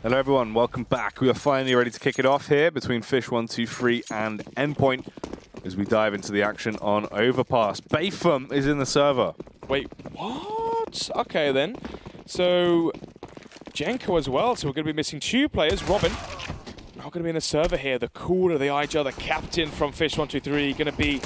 Hello everyone, welcome back. We are finally ready to kick it off here between fish123 and Endpoint as we dive into the action on Overpass. Bayfum is in the server. Wait, what? Okay then. So, Jenko as well, so we're going to be missing two players. Robin, not going to be in the server here. The cooler, the IGL, the captain from fish123, going to be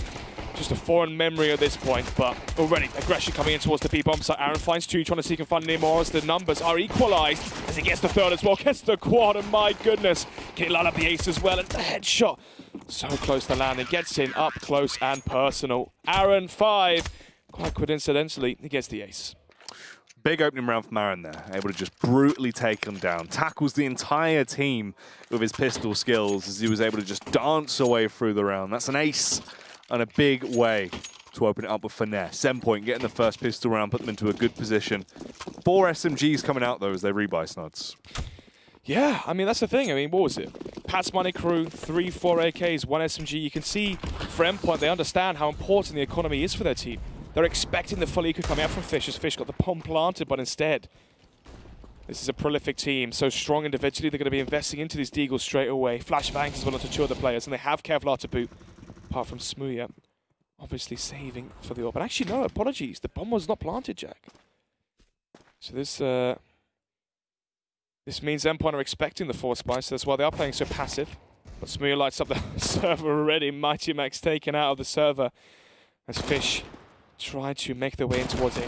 just a foreign memory at this point, but already aggression coming in towards the B-bomb site. Aaron finds two, trying to see if he can find any more as the numbers are equalized as he gets the third as well, gets the quad, and my goodness, can he line up the ace as well, and the headshot. So close to landing, gets in up close and personal. Aaron 5, quite coincidentally, he gets the ace. Big opening round from Aaron there, able to just brutally take them down. Tackles the entire team with his pistol skills as he was able to just dance away through the round. That's an ace and a big way to open it up with finesse. Endpoint getting the first pistol round, put them into a good position. 4 SMGs coming out though as they rebuy snods. Yeah, I mean, that's the thing. I mean, what was it? Pat's Money Crew, 3, 4 AKs, 1 SMG. You can see for Endpoint, they understand how important the economy is for their team. They're expecting the full eco coming out from Fish as Fish got the bomb planted, but instead, this is a prolific team, so strong individually. They're going to be investing into these deagles straight away. Flashbangs as well onto 2 other players, and they have Kevlar to boot. Apart from Smooya, obviously saving for the AWP. But actually, no, apologies. The bomb was not planted, Jack. So this means Endpoint are expecting the force buy, so that's why they are playing so passive. But Smooya lights up the server already. Mighty Max taken out of the server as Fish try to make their way in towards A.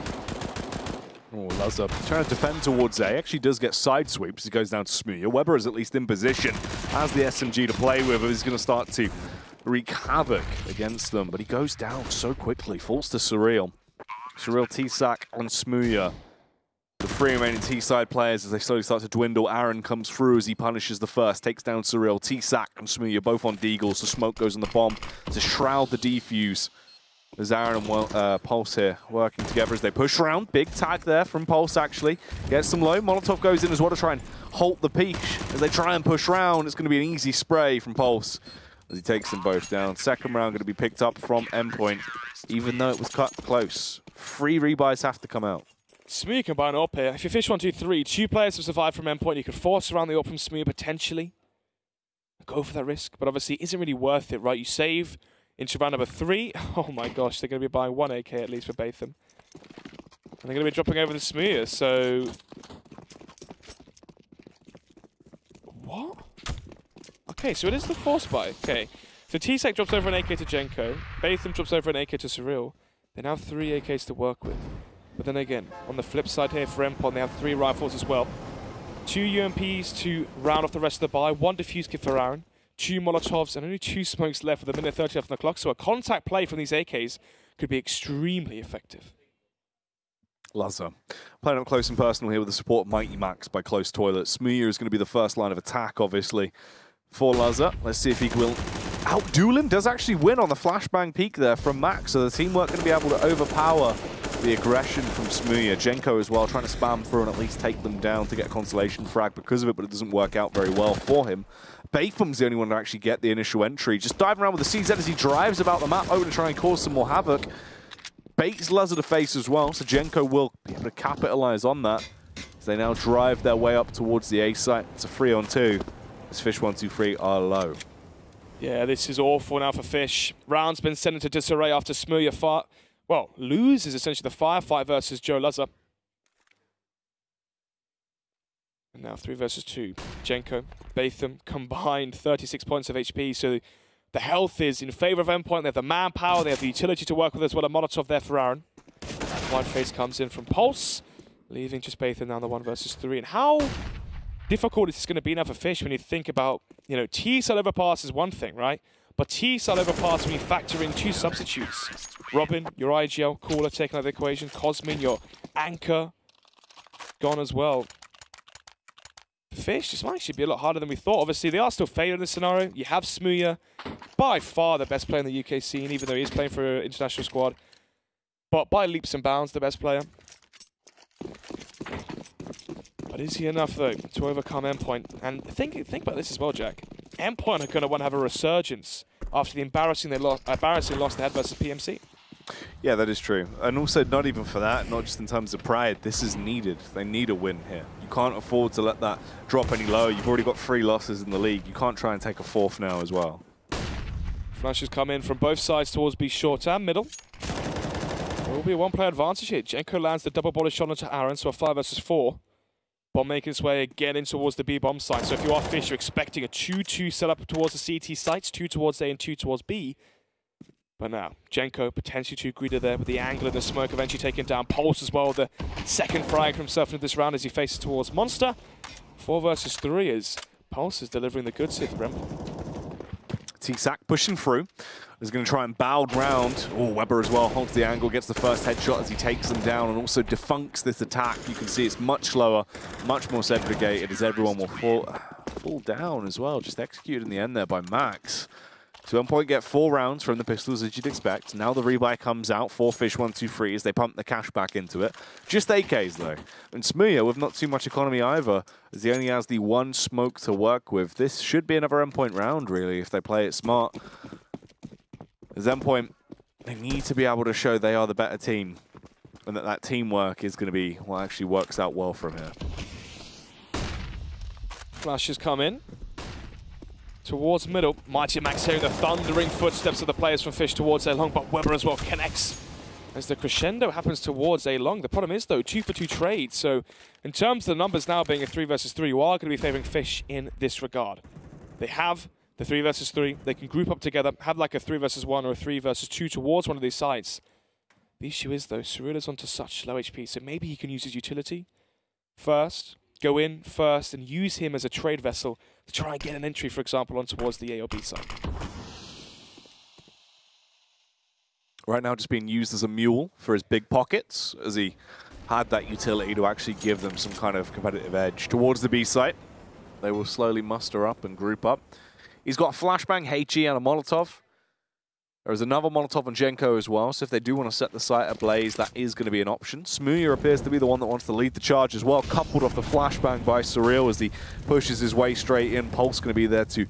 Oh, Lazza trying to defend towards A. Actually does get side sweeps. He goes down to Smooya. Weber is at least in position. Has the SMG to play with. He's going to start to wreak havoc against them, but he goes down so quickly. Falls to Surreal. Surreal, T-Sack, and Smooya. The 3 remaining T-side players as they slowly start to dwindle. Aaron comes through as he punishes the first, takes down Surreal. T-Sack and Smooya both on deagles. The smoke goes on the bomb to shroud the defuse. There's Aaron and Pulse here working together as they push around. Big tag there from Pulse actually. Gets them low. Molotov goes in as well to try and halt the peach. As they try and push round, it's going to be an easy spray from Pulse as he takes them both down. Second round going to be picked up from Endpoint, even though it was cut close. 3 rebuys have to come out. Smooya can buy an AWP here. If you fish123, 2 players have survived from Endpoint. You could force around the AWP from Smooya potentially. Go for that risk, but obviously it isn't really worth it, right? You save into round number 3. Oh my gosh, they're going to be buying 1 AK at least for Batham. And they're going to be dropping over the Smooya, so... What? Okay, so it is the force buy. Okay, so T-Sack drops over an AK to Jenko. Batham drops over an AK to Surreal. They now have 3 AKs to work with. But then again, on the flip side here for Endpoint, they have 3 rifles as well. 2 UMPs to round off the rest of the buy. 1 defuse kit for Aaron. 2 Molotovs and only 2 smokes left with a minute 30 left on the clock. So a contact play from these AKs could be extremely effective. Lazza playing up close and personal here with the support of Mighty Max by Close Toilet. Smooya is going to be the first line of attack, obviously, for Lazza. Let's see if he will outduel him. Does actually win on the flashbang peek there from Max. So the teamwork going to be able to overpower the aggression from Smooya. Jenko as well, trying to spam through and at least take them down to get a consolation frag because of it, but it doesn't work out very well for him. Bayfum's the only one to actually get the initial entry. Just diving around with the CZ as he drives about the map, over to try and cause some more havoc. Baits Lazza to face as well, so Jenko will be able to capitalize on that as they now drive their way up towards the A site. It's a 3-on-2 as fish123 are low. Yeah, this is awful now for Fish. Round's been sent into disarray after Smooya loses essentially the firefight versus Joe Lazza. And now 3 versus 2. Jenko, Batham combined 36 points of HP, so the health is in favor of Endpoint. They have the manpower, they have the utility to work with as well. A Molotov there for Aaron. White face comes in from Pulse, leaving just Batham down the 1 versus 3. And how difficult is this going to be now for Fish when you think about, you know, T-side overpass is one thing, right? But T-side overpass when you factor in 2 substitutes. Robin, your IGL, Cooler taken out of the equation. Cosmin, your anchor, gone as well. Fish, this might actually be a lot harder than we thought. Obviously, they are still favored in this scenario. You have Smooya, by far the best player in the UK scene, even though he is playing for an international squad. But by leaps and bounds, the best player. But is he enough, though, to overcome Endpoint? And think about this as well, Jack. Endpoint are going to want to have a resurgence after the embarrassing loss they had versus PMC. Yeah, that is true. And also, not even for that, not just in terms of pride, this is needed. They need a win here. You can't afford to let that drop any lower. You've already got 3 losses in the league. You can't try and take a 4th now as well. Flashes come in from both sides towards B short and middle. There will be a 1-player advantage here. Jenko lands the double bullet shot onto Aaron, so a 5 versus 4. Bomb making its way again in towards the B bomb site. So if you are Fish, you're expecting a 2-2 setup towards the CT sites, 2 towards A and 2 towards B. But now, Jenko potentially too greedy there with the angle and the smoke eventually taken down. Pulse as well, the second frag for himself into this round as he faces towards Monster. 4 versus 3 as Pulse is delivering the goods here for Prem. T-Sack pushing through. Is going to try and bow round. Oh, Weber as well holds the angle, gets the first headshot as he takes them down and also defuncts this attack. You can see it's much slower, much more segregated as everyone will fall down as well. Just executed in the end there by Max. So Endpoint get 4 rounds from the pistols, as you'd expect. Now the rebuy comes out for fish123 as they pump the cash back into it. Just AKs, though. And Smooya, with not too much economy either, as he only has the 1 smoke to work with. This should be another Endpoint round, really, if they play it smart. As Endpoint, they need to be able to show they are the better team, and that teamwork is going to be what actually works out well from here. Flashes come in. Towards middle, Mighty Max hearing the thundering footsteps of the players from Fish towards A long, but Weber as well connects as the crescendo happens towards A long. The problem is, though, 2 for 2 trades. So in terms of the numbers now being a 3 versus 3, you are going to be favoring Fish in this regard. They have the 3 versus 3. They can group up together, have like a 3 versus 1 or a 3 versus 2 towards one of these sides. The issue is, though, Cyrilla's onto such low HP, so maybe he can use his utility first, go in first, and use him as a trade vessel to try and get an entry, for example, on towards the A or B side. Right now just being used as a mule for his big pockets, as he had that utility to actually give them some kind of competitive edge. Towards the B site, they will slowly muster up and group up. He's got a flashbang, HE, and a Molotov. There's another Molotov on Jenko as well, so if they do want to set the site ablaze, that is going to be an option. Smooya appears to be the one that wants to lead the charge as well, coupled off the flashbang by Surreal as he pushes his way straight in. Pulse going to be there to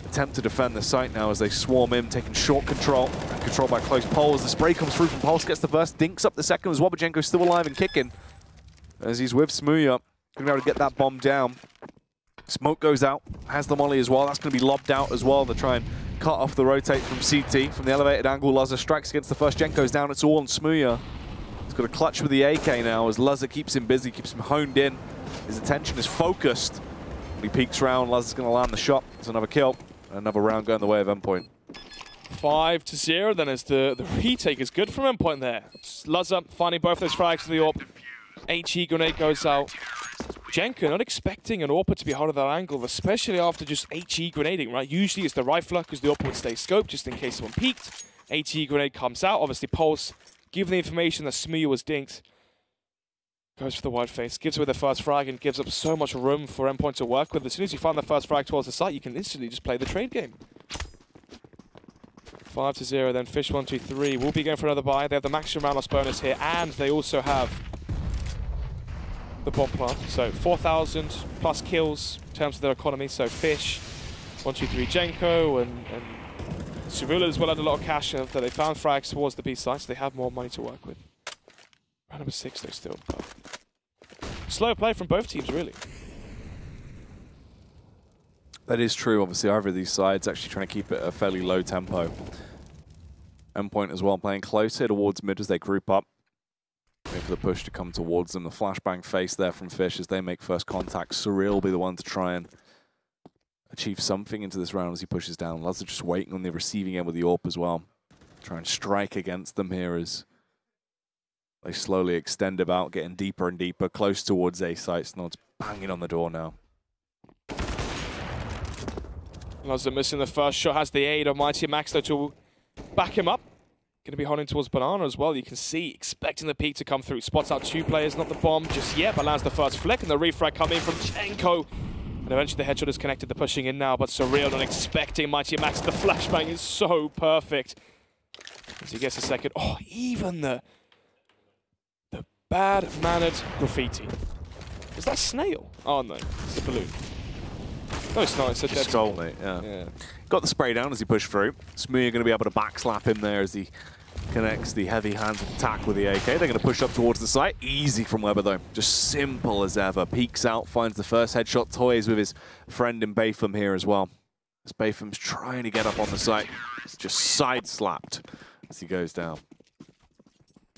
attempt to defend the site now as they swarm in, taking short control, and controlled by close poles. The spray comes through from Pulse, gets the first, dinks up the second as well, but Jenko's still alive and kicking as he's with Smooya. Going to be able to get that bomb down. Smoke goes out, has the molly as well. That's going to be lobbed out as well to try and cut off the rotate from CT. From the elevated angle, Lazar strikes against the first. Jenko's down, it's all on Smooya. He's got a clutch with the AK now as Lazar keeps him busy, keeps him honed in. His attention is focused. When he peeks round, Lazar's going to land the shot. It's another kill. Another round going the way of Endpoint. 5-0 then as the retake is good from Endpoint there. Lazar finding both those frags for the AWP. HE grenade goes out. Jenko not expecting an AWPer to be hard at that angle, especially after just HE grenading, right? Usually it's the rifler because the AWPer would stay scoped just in case someone peeked. HE grenade comes out, obviously Pulse, given the information that Smooya was dinked, goes for the wide face, gives away the first frag and gives up so much room for Endpoint to work with. As soon as you find the first frag towards the site, you can instantly just play the trade game. 5-0 then, fish123 will be going for another buy. They have the maximum round loss bonus here, and they also have the bomb plant. So 4,000 plus kills in terms of their economy. So Fish, 123 Jenko, and Cyrilla as well had a lot of cash after they found frags towards the B side, so they have more money to work with. Round number 6 though still. But slow play from both teams, really. That is true, obviously. Either of these sides actually trying to keep it at a fairly low tempo. Endpoint as well playing closer towards mid as they group up. Wait for the push to come towards them. The flashbang face there from Fish as they make first contact. Surreal will be the one to try and achieve something into this round as he pushes down. Lazar just waiting on the receiving end with the AWP as well. Try and strike against them here as they slowly extend about, getting deeper and deeper, close towards A sites. Nod's banging on the door now. Lazar missing the first shot, has the aid of Mighty Max though to back him up. Going to be holding towards Banana as well. You can see, expecting the peak to come through. Spots out 2 players, not the bomb just yet, but lands the first flick, and the refrag coming from Jenko. And eventually the headshot is connected. They're pushing in now, but Surreal not expecting Mighty Max. The flashbang is so perfect. As he gets a second. Oh, even the bad-mannered graffiti. Is that Snail? Oh no, it's the balloon. No, it's not. It's a dead skull, mate. Yeah. Got the spray down as he pushed through. Smooya going to be able to backslap him there as he connects the heavy hands attack with the AK. They're going to push up towards the site. Easy from Weber, though. Just simple as ever. Peeks out, finds the first headshot, toys with his friend in Bayfam here as well. As Bayfam's trying to get up on the site. He's just side-slapped as he goes down.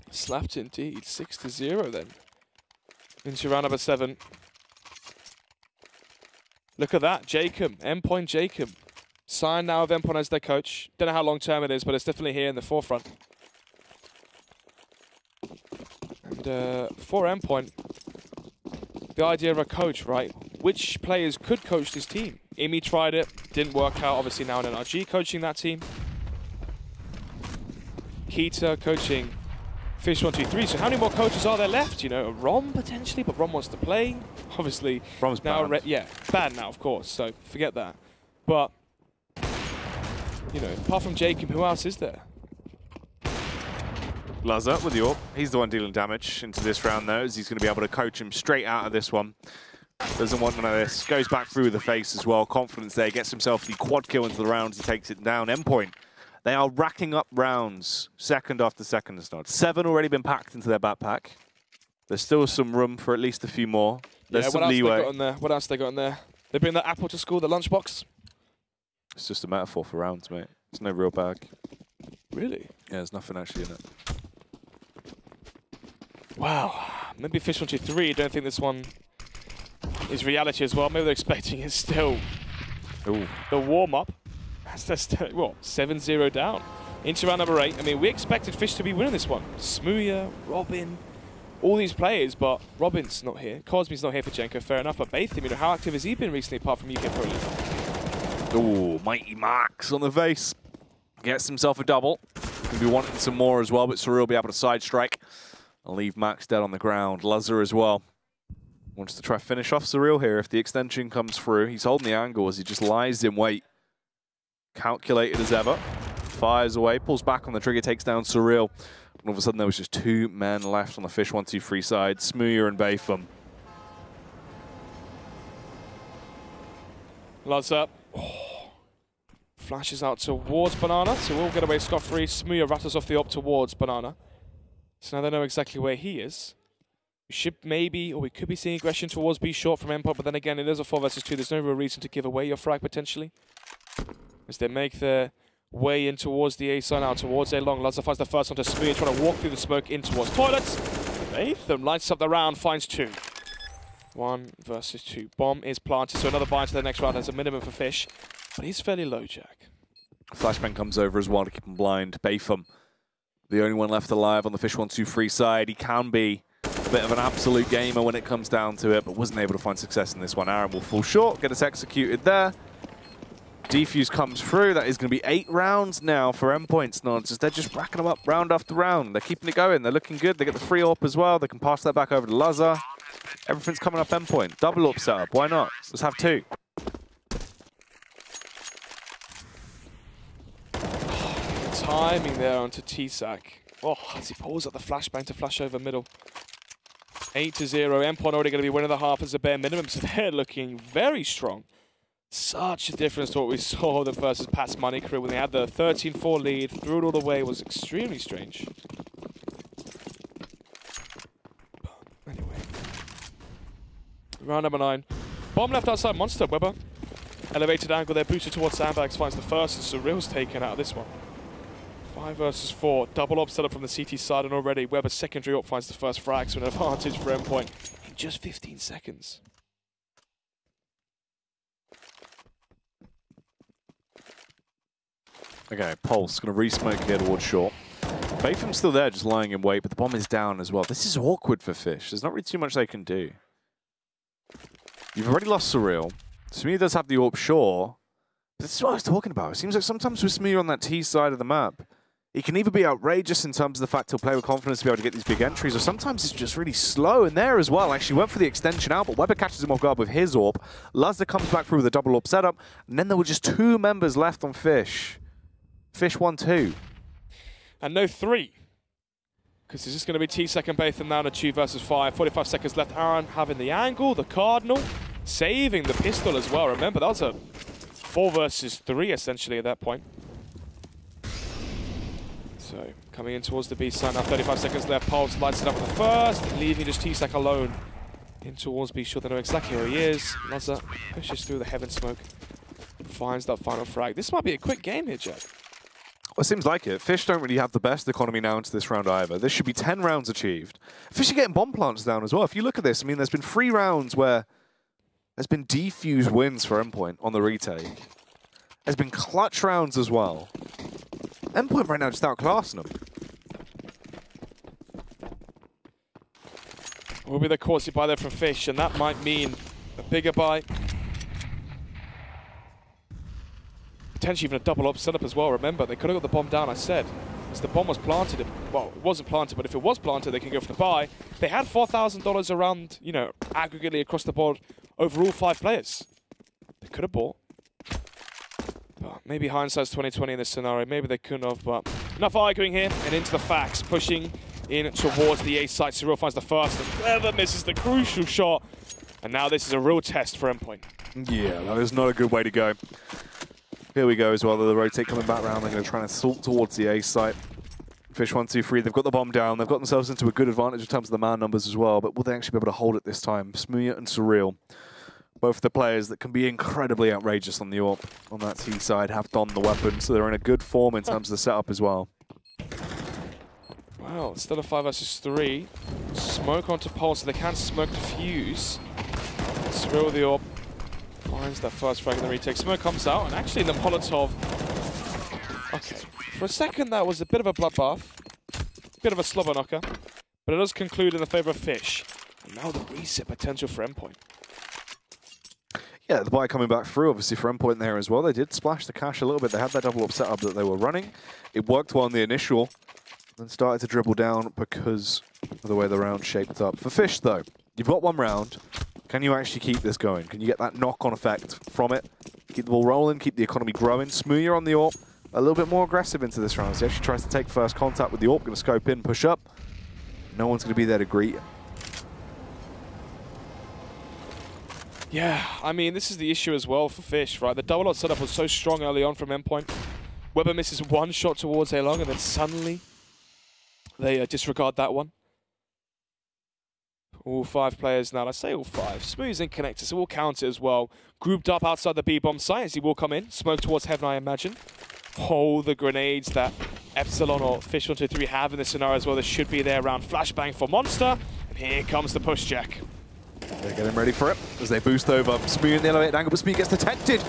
Slapped indeed. 6-0 then. Into round number 7. Look at that, Jacob, Endpoint Jacob. Signed now with Endpoint as their coach. Don't know how long term it is, but it's definitely here in the forefront. And for Endpoint, the idea of a coach, right? Which players could coach this team? Imi tried it, didn't work out. Obviously now in NRG coaching that team. Keita coaching fish123. So how many more coaches are there left? You know, Rom potentially, but Rom wants to play. Obviously, Rom's now banned. yeah, bad now, of course. So forget that. But you know, apart from Jacob, who else is there? Lazar with the AWP. He's the one dealing damage into this round, though, as he's going to be able to coach him straight out of this one. Doesn't want none of this. Goes back through the face as well. Confidence there. Gets himself the quad kill into the rounds. He takes it down. Endpoint. They are racking up rounds, second after second. It's not. 7 already been packed into their backpack. There's still some room for at least a few more. There's some leeway. What else they got in there? They bring the apple to school, the lunchbox? It's just a metaphor for rounds, mate. It's no real bag. Really? Yeah, there's nothing actually in it. Wow. Maybe fish123 don't think this one is reality as well. Maybe they're expecting it still. Ooh. The warm-up. That's what, 7-0 down. Into round number 8. I mean, we expected Fish to be winning this one. Smooya, Robin, all these players, but Robin's not here. Cosme's not here for Jenko, fair enough. But Baytham, you know, how active has he been recently apart from UK Pro League? Ooh, Mighty Max on the face. Gets himself a double. He'll be wanting some more as well, but Surreal will be able to side strike and leave Max dead on the ground. Lazar as well. Wants to try finish off Surreal here if the extension comes through. He's holding the angle as he just lies in wait. Calculated as ever. Fires away, pulls back on the trigger, takes down Surreal. And all of a sudden there was just 2 men left on the fish123 side, Smooya and Bayfam. Lazar. Oh. Flashes out towards Banana, so we'll get away scot-free. Smooya rattles off the op towards Banana. So now they know exactly where he is. We should maybe, or we could be seeing aggression towards B short from Endpoint, but then again, it is a 4 versus 2. There's no real reason to give away your frag potentially. As they make their way in towards the A side now, towards A long. Lazar finds the first one to Smooya, trying to walk through the smoke in towards toilets. Baytham lights up the round, finds 2. 1 versus 2. Bomb is planted, so another buy into the next round as a minimum for Fish. But he's fairly low, Jack. Flashbang comes over as well to keep him blind. Bayfam, the only one left alive on the fish123 side. He can be a bit of an absolute gamer when it comes down to it, but wasn't able to find success in this one. Aaron will fall short, get us executed there. Defuse comes through. That is going to be 8 rounds now for Endpoints. They're just racking them up round after round. They're keeping it going. They're looking good. They get the free AWP as well. They can pass that back over to Lazar. Everything's coming up Endpoint. Double AWP setup. Why not? Let's have 2. Timing there onto T-Sac. Oh, as he pulls up the flashbang to flash over middle. 8-0. Endpoint already going to be winning the half as a bare minimum, so they're looking very strong. Such a difference to what we saw them versus Pat's Money Crew when they had the 13-4 lead, threw it all the way. It was extremely strange. Anyway. Round number 9. Bomb left outside Monster. Weber. Elevated angle there, boosted towards Sandbags, finds the first, and Surreal's taken out of this one. 5 versus 4. Double op set up from the CT side, and already Weber's secondary op finds the first frag, so an advantage for Endpoint in just 15 seconds. Okay, Pulse going to re-smoke here towards short. Bayfam's still there, just lying in wait, but the bomb is down as well. This is awkward for Fish. There's not really too much they can do. You've already lost Surreal. Smooya does have the AWP, sure. But this is what I was talking about. It seems like sometimes with Smooya on that T side of the map, he can either be outrageous in terms of the fact he'll play with confidence to be able to get these big entries, or sometimes it's just really slow in there as well. Actually went for the extension out, but Weber catches him off guard with his AWP. Lazar comes back through with a double AWP setup, and then there were just 2 members left on Fish. Fish 1-2. And no 3. Because it's just going to be T-Sac and Baytham now in a 2 versus 5. 45 seconds left. Aaron having the angle, the Cardinal. saving the pistol as well. Remember, that was a 4 versus 3 essentially at that point. So, coming in towards the B side now, 35 seconds left. Pulse lights it up with the first, leaving just T-Sack alone in towards B. Sure they know exactly where he is. Lazza pushes through the heaven smoke, finds that final frag. This might be a quick game here, Jack. Well, it seems like it. Fish don't really have the best economy now into this round either. This should be 10 rounds achieved. Fish are getting bomb plants down as well. If you look at this, I mean, there's been 3 rounds where there's been defused wins for Endpoint on the retake. There's been clutch rounds as well. Endpoint right now just outclassing them. Will be the courtesy buy there from Fish, and that might mean a bigger buy. Potentially even a double up setup as well. Remember, they could have got the bomb down, I said. As the bomb was planted, well, it wasn't planted, but if it was planted, they can go for the buy. They had $4,000 around, you know, aggregately across the board over all 5 players. They could have bought. But maybe hindsight's 2020 in this scenario. Maybe they couldn't have, but enough arguing here. And into the facts, pushing in towards the A site. Cyril finds the first and clever misses the crucial shot. And now this is a real test for Endpoint. Yeah, that is not a good way to go. Here we go as well. The rotate coming back round. They're going to try and assault towards the A site. fish123, they've got the bomb down. They've got themselves into a good advantage in terms of the man numbers as well. But will they actually be able to hold it this time? Smooya and Cyril, both the players that can be incredibly outrageous on the AWP on that T side, have donned the weapon. So they're in a good form in terms of the setup as well. Wow, still a 5 versus 3. Smoke onto Pulse, so they can smoke defuse. Cyril the AWP finds that first frag in the retake. Smoke comes out, and actually the Molotov... Okay, for a second that was a bit of a bloodbath. Bit of a slobber knocker. But it does conclude in the favour of Fish. And now the reset potential for Endpoint. Yeah, the buy coming back through, obviously, for Endpoint there as well. They did splash the cash a little bit. They had that double up setup that they were running. It worked well in the initial, then started to dribble down because of the way the round shaped up. For Fish, though, you've got 1 round. Can you actually keep this going? Can you get that knock-on effect from it? Keep the ball rolling, keep the economy growing. Smooya on the AWP, a little bit more aggressive into this round. He actually tries to take first contact with the AWP, going to scope in, push up. No one's going to be there to greet. Yeah, I mean, this is the issue as well for Fish, right? The double out setup was so strong early on from Endpoint. Weber misses 1 shot towards A long, and then suddenly they disregard that one. All 5 players now. I say all 5. Smooth's in connector, so we'll count it as well. Grouped up outside the B-bomb site as he will come in. Smoke towards heaven, I imagine. Oh, the grenades that Epsilon or fish123 have in this scenario as well. They should be there around flashbang for Monster. And here comes the push, Jack. They're getting ready for it as they boost over. Smooya in the elevated angle, but Smooya gets detected.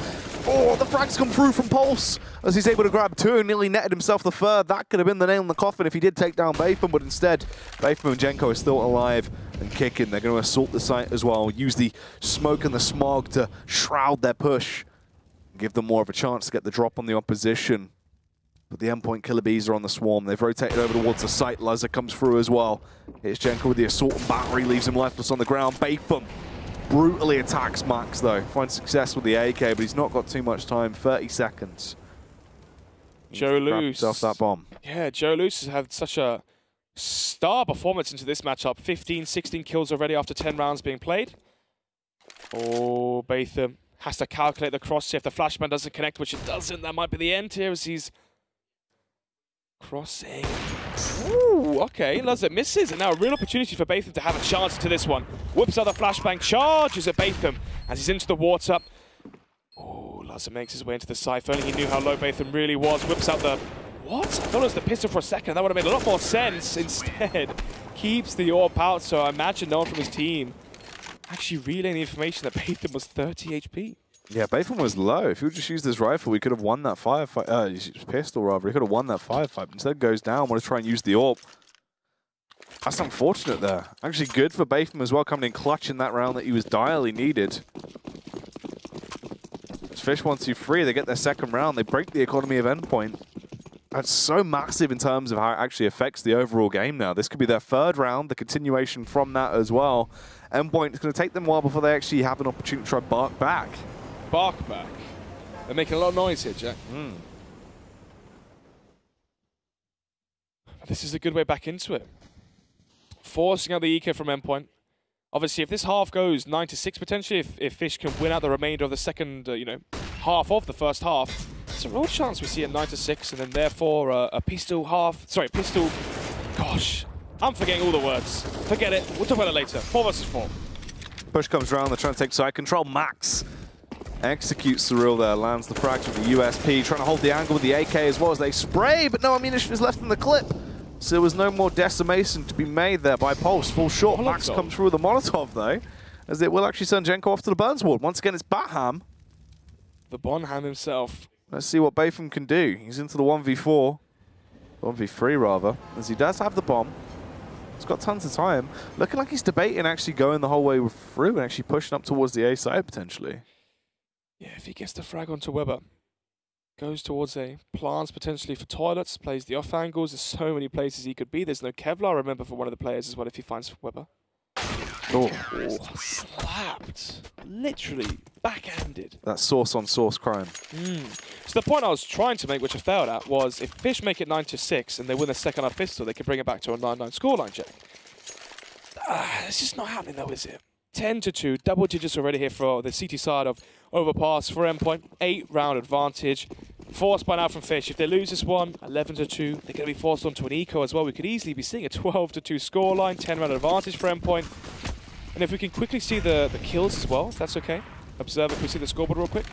Oh, the frags come through from Pulse as he's able to grab 2 and nearly netted himself the 3rd. That could have been the nail in the coffin if he did take down Batham, but instead, Batham and Jenko are still alive and kicking. They're going to assault the site as well, use the smoke and the smog to shroud their push, give them more of a chance to get the drop on the opposition. But the Endpoint killer bees are on the swarm. They've rotated over towards the site. Lazza comes through as well. Here's Jenko with the assault and battery, leaves him lifeless on the ground. Batham brutally attacks Max though. Finds success with the AK, but he's not got too much time. 30 seconds. Joe Luce. Off that bomb. Yeah, Joe Luce has had such a star performance into this matchup. 15, 16 kills already after 10 rounds being played. Oh, Batham has to calculate the cross if the flashbang doesn't connect, which it doesn't. That might be the end here as he's crossing. Ooh, okay, Lazza misses, and now a real opportunity for Batham to have a chance to this one. Whips out the flashbang, charges at Batham as he's into the water. Oh, Lazza makes his way into the site. If only he knew how low Batham really was. Whips out the... What? I thought it was the pistol for a second. That would have made a lot more sense. Instead, keeps the AWP out, so I imagine no one from his team actually relaying the information that Batham was 30 HP. Yeah, Batham was low. If he would just used his rifle, we could have won that firefight. His pistol, rather. He could have won that firefight. Instead, goes down. Want to try and use the AWP. That's unfortunate there. Actually good for Batham as well, coming in clutch in that round that he was direly needed. As fish123, they get their 2nd round. They break the economy of Endpoint. That's so massive in terms of how it actually affects the overall game now. This could be their 3rd round, the continuation from that as well. Endpoint is going to take them a while before they actually have an opportunity to try bark back. Bark back. They're making a lot of noise here, Jack. This is a good way back into it. Forcing out the EK from Endpoint. Obviously, if this half goes 9-6 potentially, if Fish can win out the remainder of the second, half of the first half, there's a real chance we see a 9-6, and then therefore a pistol half. Sorry, pistol. Gosh, I'm forgetting all the words. Forget it. We'll talk about it later. 4 versus 4. Push comes around. They're trying to take side control. Max executes Cyril there. Lands the frags with the USP. Trying to hold the angle with the AK as well as they spray, but no ammunition is left in the clip. So there was no more decimation to be made there by Pulse. Full short. Max comes through with the Molotov though, as it will actually send Jenko off to the Burns ward. Once again, it's Batham. The Bonham himself. Let's see what Batham can do. He's into the 1v4. 1v3 rather, as he does have the bomb. He's got tons of time. Looking like he's debating actually going the whole way through and actually pushing up towards the A side potentially. Yeah, if he gets the frag onto Weber. Goes towards A, plants potentially for toilets, plays the off angles. There's so many places he could be. There's no Kevlar, remember, for one of the players as well if he finds Weber. Oh, slapped. Literally backhanded. That source on source crime. So the point I was trying to make, which I failed at, was if Fish make it 9-6 and they win the second half pistol, they can bring it back to a 9-9 scoreline check. It's just not happening though, is it? 10-2, double digits already here for the CT side of Overpass for Endpoint. 8-round advantage. Forced by now from Fish. If they lose this one, 11-2, they're going to be forced onto an eco as well. We could easily be seeing a 12-2 scoreline, 10-round advantage for Endpoint. And if we can quickly see the kills as well, if that's okay. Observe if we see the scoreboard real quick.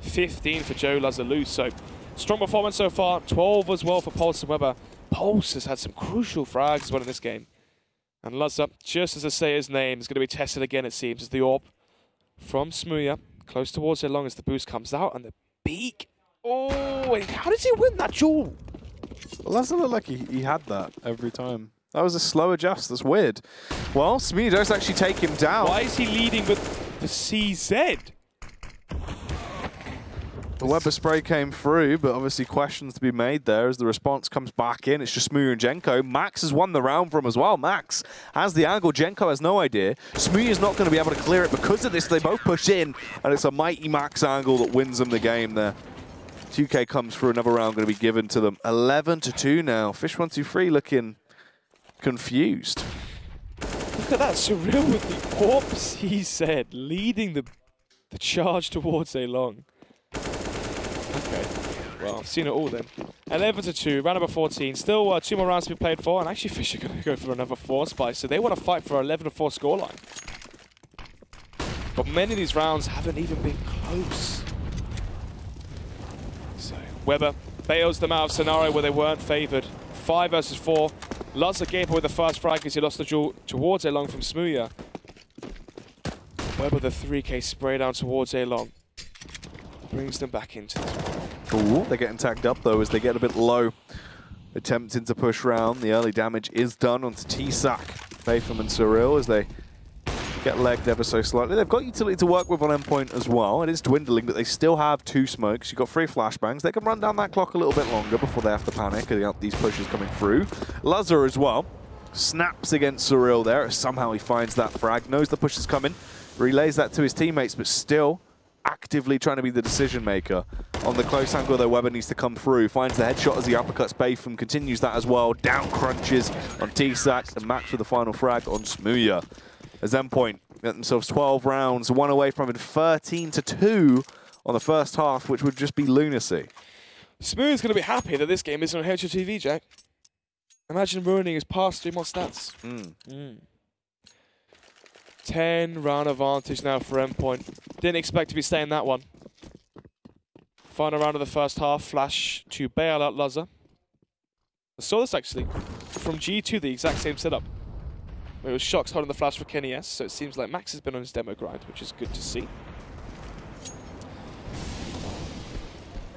15 for Joe Lazarus. So strong performance so far. 12 as well for Pulse and Weber. Pulse has had some crucial frags as well in this game. And Lazza, just as I say his name, is going to be tested again, it seems, as the AWP from Smuya, close towards it long as the boost comes out, and the beak. Oh, how does he win that duel? Well, Lazza looked like he had that every time. That was a slow adjust. That's weird. Well, Smuya does actually take him down. Why is he leading with the CZ? The Weber spray came through, but obviously questions to be made there as the response comes back in. It's just Smuya and Jenko. Max has won the round for him as well. Max has the angle. Jenko has no idea. Smuya's not going to be able to clear it because of this. They both push in, and it's a mighty Max angle that wins them the game there. 2K comes through. Another round going to be given to them. 11-2 now. Fish123 looking confused. Look at that. Surreal with the AWP, he said, leading the charge towards A long. Okay, well, I've seen it all then. 11-2, round number 14. Still 2 more rounds to be played for, and actually Fish are going to go for another 4 spice, so they want to fight for 11-4 scoreline. But many of these rounds haven't even been close. So Weber bails them out of a scenario where they weren't favoured. 5 versus 4. Lazza gave away the first frag as he lost the duel towards A long from Smuya. Weber the 3K spray down towards A long. Brings them back into this one. Ooh, they're getting tagged up though as they get a bit low. Attempting to push round. The early damage is done onto T-Sack, Batham and Cyril as they get legged ever so slightly. They've got utility to work with on Endpoint as well. It is dwindling, but they still have 2 smokes. You've got 3 flashbangs. They can run down that clock a little bit longer before they have to panic about these pushes coming through. Lazza as well snaps against Cyril there. Somehow he finds that frag, knows the push is coming, relays that to his teammates, but still actively trying to be the decision maker. On the close angle though, Weber needs to come through, finds the headshot as he uppercuts Batham, continues that as well, down crunches on T-Sack, and Max with the final frag on Smuya. As Endpoint get themselves 12 rounds, 1 away from it, 13-2 on the first half, which would just be lunacy. Smuya's going to be happy that this game isn't on HLTV, Jack. Imagine ruining his past 3 more stats. 10 round advantage now for Endpoint. Didn't expect to be staying that one. Final round of the first half, flash to bail out Lazza. I saw this actually from G2, the exact same setup. It was Shox holding the flash for Kenny S, so it seems like Max has been on his demo grind, which is good to see.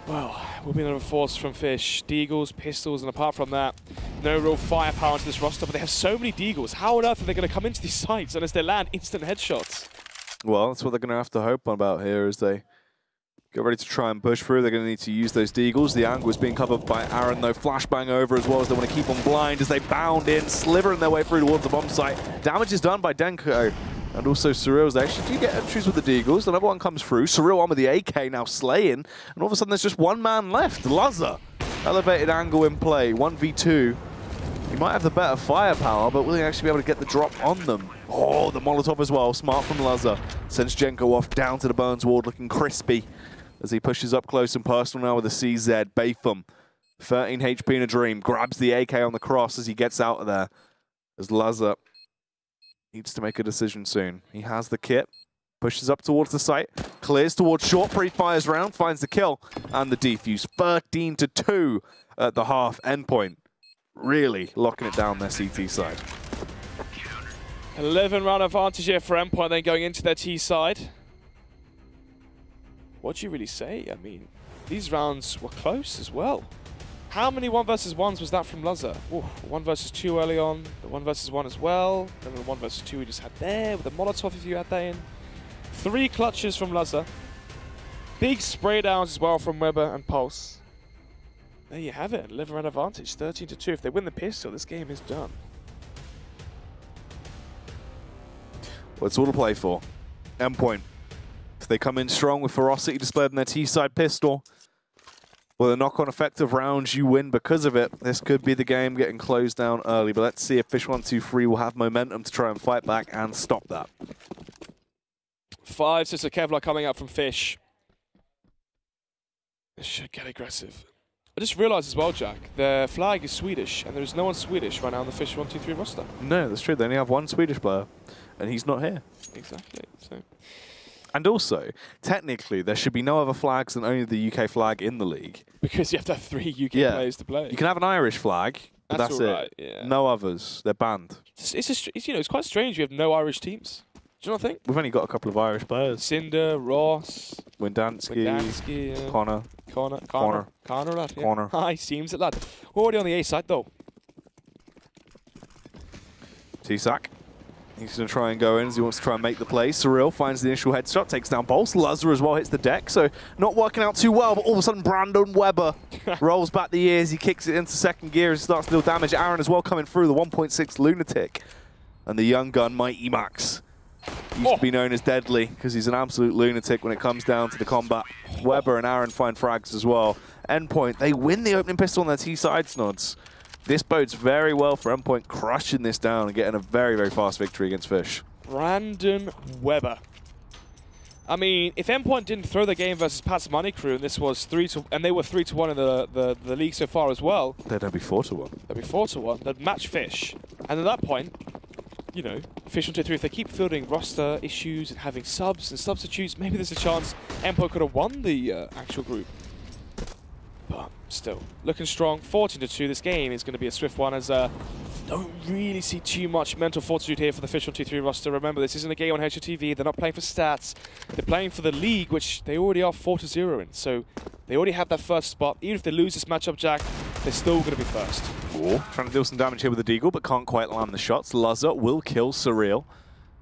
Well, we'll be another force from Fish. Deagles, pistols, and apart from that, no real firepower into this roster, but they have so many Deagles. How on earth are they going to come into these sites unless they land instant headshots? Well, that's what they're going to have to hope on about here as they get ready to try and push through. They're going to need to use those Deagles. The angle is being covered by Aaron, though. Flashbang over as well as they want to keep on blind as they bound in, slivering their way through towards the bomb site. Damage is done by Denko. And also Cyril's there. Actually, do get entries with the Deagles. Another one comes through. Cyril on with the AK now slaying. And all of a sudden there's just 1 man left. Lazza. Elevated angle in play. 1v2 might have the better firepower, but will he actually be able to get the drop on them? Oh, the Molotov as well. Smart from Lazza. Sends Jenko off down to the Burns ward, looking crispy as he pushes up close and personal now with the CZ. Batham, 13 HP in a dream, grabs the AK on the cross as he gets out of there. As Lazza needs to make a decision soon. He has the kit, pushes up towards the site, clears towards short, pre-fires round, finds the kill, and the defuse. 13-2 at the half. Endpoint really locking it down their CT side. 11-round advantage here for Endpoint, then going into their T side. What do you really say? I mean, these rounds were close as well. How many 1 versus 1s was that from Lazza? 1 versus 2 early on, the 1 versus 1 as well, and the 1 versus 2 we just had there with the Molotov if you had that in. 3 clutches from Lazza. Big spray downs as well from Weber and Pulse. There you have it, 11-round advantage, 13-2. If they win the pistol, this game is done. Well, it's all to play for. Endpoint. If they come in strong with ferocity displayed in their T-side pistol, well, the knock-on effect of rounds, you win because of it. This could be the game getting closed down early, but let's see if fish123 will have momentum to try and fight back and stop that. 5 Sister Kevlar coming out from Fish. This should get aggressive. I just realised as well, Jack, their flag is Swedish, and there is no one Swedish right now on the fish123 roster. No, that's true. They only have 1 Swedish player, and he's not here. Exactly. So. And also, technically, there should be no other flags than only the UK flag in the league. Because you have to have 3 UK players to play. You can have an Irish flag, but that's it. Right, yeah. No others. They're banned. It's quite strange we have no Irish teams. Do you not think? We've only got a couple of Irish players. Cinder, Ross, Windansky, yeah. Connor. Lad. Yeah. Connor. Hi, seems it, lad. We're already on the A side, though. T-Sack. He's going to try and go in as he wants to try and make the play. Surreal finds the initial headshot, takes down Pulse. Lazza as well hits the deck, so not working out too well, but all of a sudden Brandon Weber rolls back the ears. He kicks it into second gear as he starts to deal damage. Aaron as well coming through, the 1.6 Lunatic. And the young gun, Mighty Max. Used to be known as Deadly because he's an absolute lunatic when it comes down to the combat. Weber and Aaron find frags as well. Endpoint, they win the opening pistol on their T-side, Snods. This bodes very well for Endpoint crushing this down and getting a very, very fast victory against Fish. Brandon Weber. I mean, if Endpoint didn't throw the game versus Pat's Money Crew, and this was 3-1, and they were 3-1 in the league so far as well, They'd be 4-1. They'd be 4-1. They'd match Fish, and at that point, you know, fish123, if they keep fielding roster issues and having subs and substitutes, maybe there's a chance Endpoint could have won the actual group. But still, looking strong. 14-2. This game is going to be a swift one, as don't really see too much mental fortitude here for the fish123 roster. Remember, this isn't a game on HOTV. They're not playing for stats. They're playing for the league, which they already are 4-0 in. So they already have that first spot. Even if they lose this matchup, Jack, they're still going to be first. Trying to deal some damage here with the Deagle, but can't quite land the shots. Lazza will kill Surreal.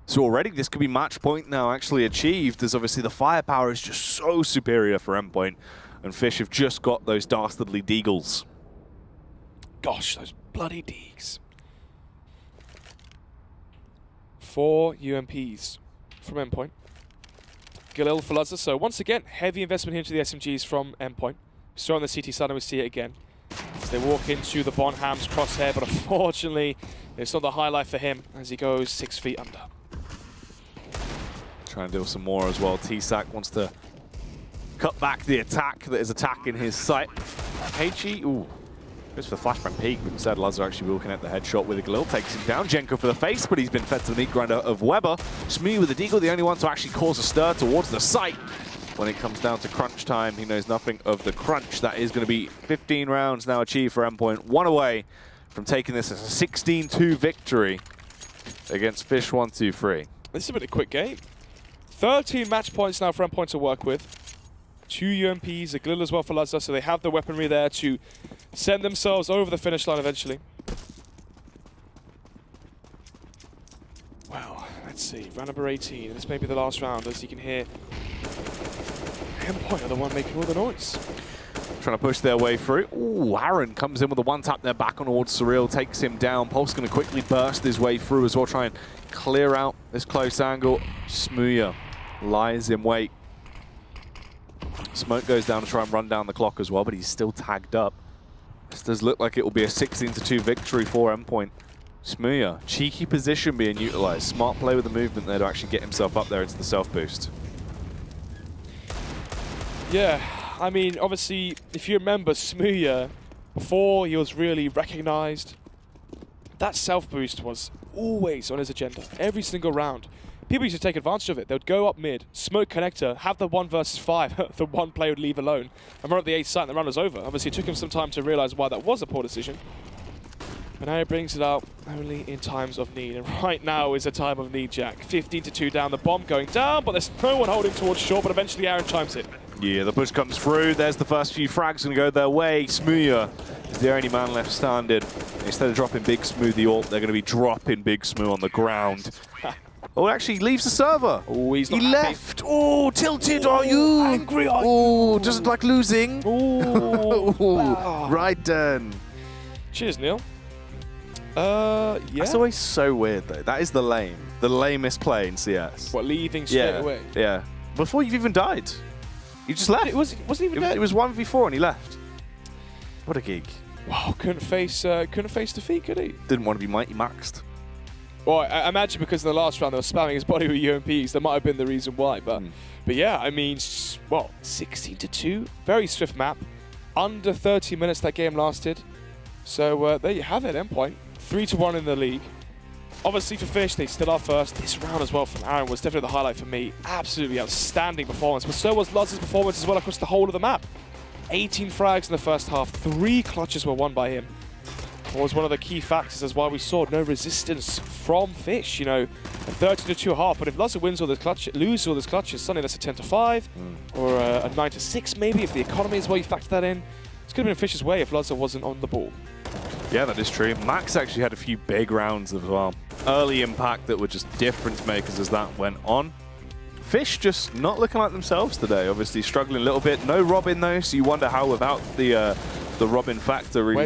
So already this could be match point now actually achieved, as obviously the firepower is just so superior for Endpoint. And Fish have just got those dastardly Deagles. Gosh, those bloody Deags. 4 UMPs from Endpoint. Galil for Lazza. So once again, heavy investment here into the SMGs from Endpoint. We saw on the CT side and we see it again. As they walk into the Bonham's crosshair, but unfortunately, it's not the highlight for him as he goes 6 feet under. Trying to deal some more as well. T-Sack wants to cut back the attack that is attacking his sight. HE, goes for the flashbang peek, but instead Lazza actually will connect the headshot with a Galil. Takes him down. Jenko for the face, but he's been fed to the meat grinder of Weber. Smee with the Deagle, the only one to actually cause a stir towards the site. When it comes down to crunch time, he knows nothing of the crunch. That is going to be 15 rounds now achieved for Endpoint. 1 away from taking this as a 16-2 victory against fish123. This has been a quick game. 13 match points now for Endpoint to work with. 2 UMPs, a Galil as well for Lazza, so they have the weaponry there to send themselves over the finish line eventually. Wow, let's see, round number 18, this may be the last round, as you can hear. Endpoint are the one making all the noise. Trying to push their way through. Ooh, Aaron comes in with a one-tap there back on towards Surreal, takes him down. Pulse going to quickly burst his way through as well, try and clear out this close angle. Smooya lies in wait. Smoke goes down to try and run down the clock as well, but he's still tagged up. This does look like it will be a 16-2 victory for Endpoint. Smooya, cheeky position being utilised. Smart play with the movement there to actually get himself up there into the self-boost. Yeah, I mean, obviously, if you remember Smooya, before he was really recognised, that self-boost was always on his agenda, every single round. People used to take advantage of it. They would go up mid, smoke connector, have the 1 versus 5. The one player would leave alone and run up the A site and the round was over. Obviously, it took him some time to realise why that was a poor decision. But now he brings it out only in times of need. And right now is a time of need, Jack. 15-2 down, the bomb going down, but there's no one holding towards short, but eventually Aaron chimes in. Yeah, the push comes through. There's the first few frags going to go their way. Smooya is the only man left standing. Instead of dropping Big Smooth the ult, they're going to be dropping Big Smooth on the ground. Oh, actually, he leaves the server. Oh, he's not He happy. left. Oh, tilted, are you? Angry, are you? Oh, doesn't like losing. Oh, right then. Cheers, Neil. Yeah. That's always so weird, though. That is the lamest play in CS. What, leaving straight away? Yeah. Before you've even died. You just left. It wasn't even dead. It was 1v4 and he left. What a geek. Wow, couldn't face defeat, could he? Didn't want to be mighty maxed. Well, I imagine because in the last round they were spamming his body with UMPs. That might have been the reason why. But yeah, I mean, well, 16-2, very swift map. Under 30 minutes that game lasted. So there you have it, Endpoint. 3-1 in the league. Obviously for Fish, they still are first. This round as well from Aaron was definitely the highlight for me. Absolutely outstanding performance. But so was Luz's performance as well across the whole of the map. 18 frags in the first half. 3 clutches were won by him. Was one of the key factors as why we saw no resistance from Fish. You know, a 13-2 half. But if Luz wins all the loses all those clutches, suddenly that's a 10-5 or a 9-6 maybe if the economy as well. You factor that in. It's going to be in Fish's way if Luz wasn't on the ball. Yeah, that is true. Max actually had a few big rounds as well. Early impact that were just difference makers as that went on. Fish just not looking like themselves today. Obviously struggling a little bit. No Robin though, so you wonder how without the Robin factor really